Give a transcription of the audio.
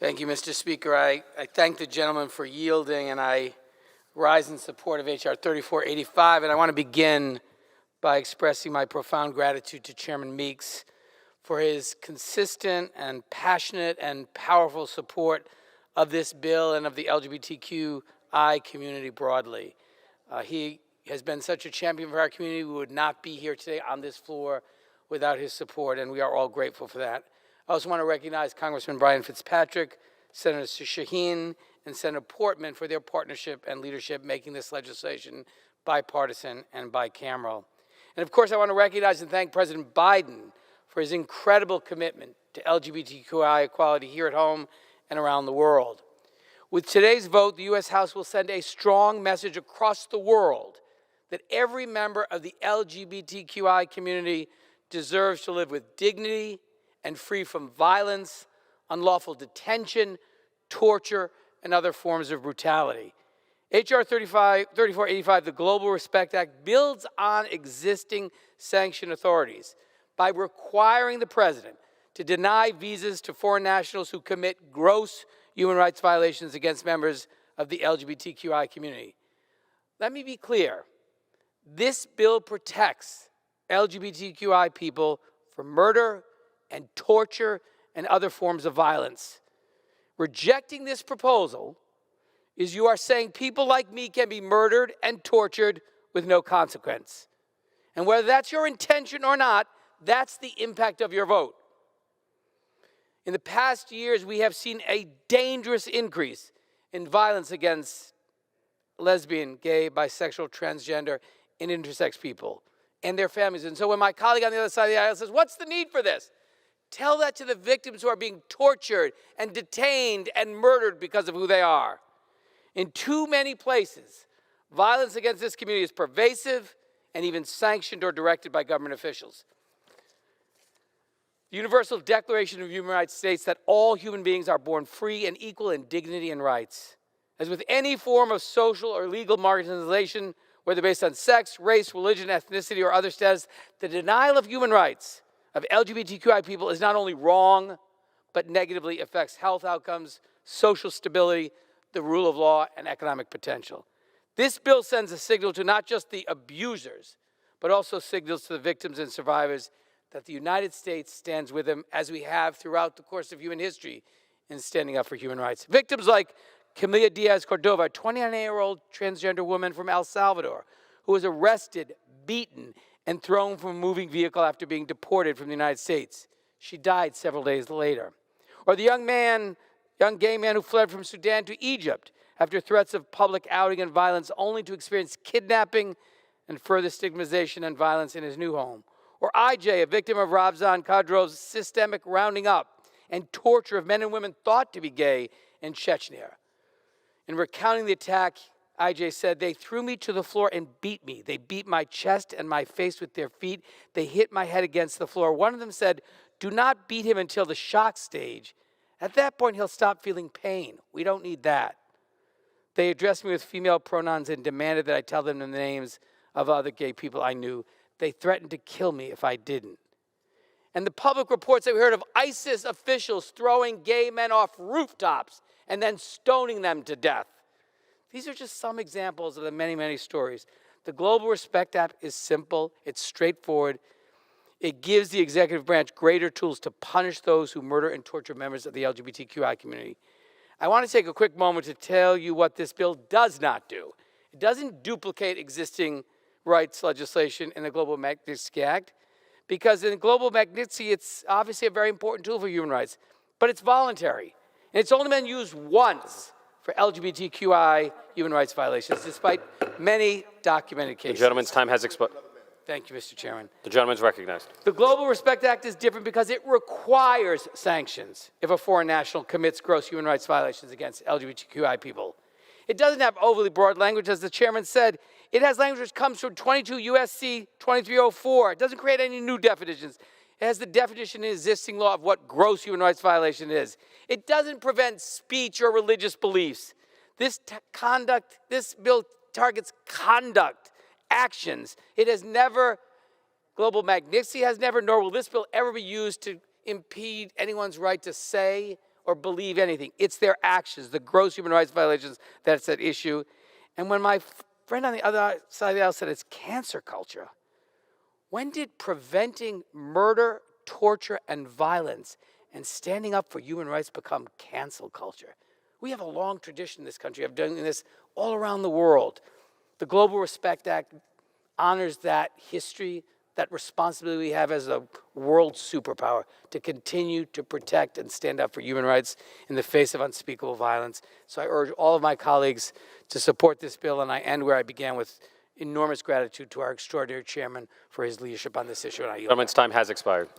Thank you, Mr. Speaker. I thank the gentleman for yielding, and I rise in support of H.R. 3485. And I want to begin by expressing my profound gratitude to Chairman Meeks for his consistent and passionate and powerful support of this bill and of the LGBTQI community broadly. He has been such a champion for our community. We would not be here today on this floor without his support, and we are all grateful for that. I also want to recognize Congressman Brian Fitzpatrick, Senator Shaheen, and Senator Portman for their partnership and leadership making this legislation bipartisan and bicameral. And of course, I want to recognize and thank President Biden for his incredible commitment to LGBTQI equality here at home and around the world. With today's vote, the U.S. House will send a strong message across the world that every member of the LGBTQI community deserves to live with dignity and free from violence, unlawful detention, torture, and other forms of brutality. H.R. 3485, the Global Respect Act, builds on existing sanctioned authorities by requiring the president to deny visas to foreign nationals who commit gross human rights violations against members of the LGBTQI community. Let me be clear. This bill protects LGBTQI people from murder and torture and other forms of violence. Rejecting this proposal is you are saying people like me can be murdered and tortured with no consequence. And whether that's your intention or not, that's the impact of your vote. In the past years, we have seen a dangerous increase in violence against lesbian, gay, bisexual, transgender, and intersex people and their families. And so when my colleague on the other side of the aisle says, what's the need for this? Tell that to the victims who are being tortured and detained and murdered because of who they are. In too many places, violence against this community is pervasive and even sanctioned or directed by government officials. The Universal Declaration of Human Rights states that all human beings are born free and equal in dignity and rights. As with any form of social or legal marginalization, whether based on sex, race, religion, ethnicity, or other status, the denial of human rights of LGBTQI people is not only wrong, but negatively affects health outcomes, social stability, the rule of law, and economic potential. This bill sends a signal to not just the abusers, but also signals to the victims and survivors that the United States stands with them, as we have throughout the course of human history in standing up for human rights. Victims like Camila Diaz-Cordova, a 29-year-old transgender woman from El Salvador, who was arrested, beaten, and thrown from a moving vehicle after being deported from the United States. She died several days later. Or the young gay man who fled from Sudan to Egypt after threats of public outing and violence, only to experience kidnapping and further stigmatization and violence in his new home. Or IJ, a victim of Ramzan Kadyr's systemic rounding up and torture of men and women thought to be gay in Chechnya. In recounting the attack, IJ said, "They threw me to the floor and beat me. They beat my chest and my face with their feet. They hit my head against the floor. One of them said, 'Do not beat him until the shock stage. At that point, he'll stop feeling pain. We don't need that.' They addressed me with female pronouns and demanded that I tell them the names of other gay people I knew. They threatened to kill me if I didn't." And the public reports that we heard of ISIS officials throwing gay men off rooftops and then stoning them to death. These are just some examples of the many, many stories. The Global Respect Act is simple. It's straightforward. It gives the executive branch greater tools to punish those who murder and torture members of the LGBTQI community. I want to take a quick moment to tell you what this bill does not do. It doesn't duplicate existing rights legislation in the Global Magnitsky Act, because in Global Magnitsky, it's obviously a very important tool for human rights, but it's voluntary. And it's only been used once for LGBTQI human rights violations, despite many documented cases. The gentleman's time has expired. Thank you, Mr. Chairman. The gentleman's recognized. The Global Respect Act is different because it requires sanctions if a foreign national commits gross human rights violations against LGBTQI people. It doesn't have overly broad language, as the chairman said. It has language which comes from 22 U.S.C. 2304. It doesn't create any new definitions. It has the definition in existing law of what gross human rights violation is. It doesn't prevent speech or religious beliefs. This bill targets conduct, actions. It has never, Global Magnitsky has never, nor will this bill ever be used to impede anyone's right to say or believe anything. It's their actions, the gross human rights violations that's at issue. And when my friend on the other side of the aisle said it's cancer culture, when did preventing murder, torture, and violence and standing up for human rights become cancel culture? We have a long tradition in this country of doing this all around the world. The Global Respect Act honors that history, that responsibility we have as a world superpower to continue to protect and stand up for human rights in the face of unspeakable violence. So I urge all of my colleagues to support this bill, and I end where I began, with enormous gratitude to our extraordinary chairman for his leadership on this issue. And I yield back. Gentleman's time has expired.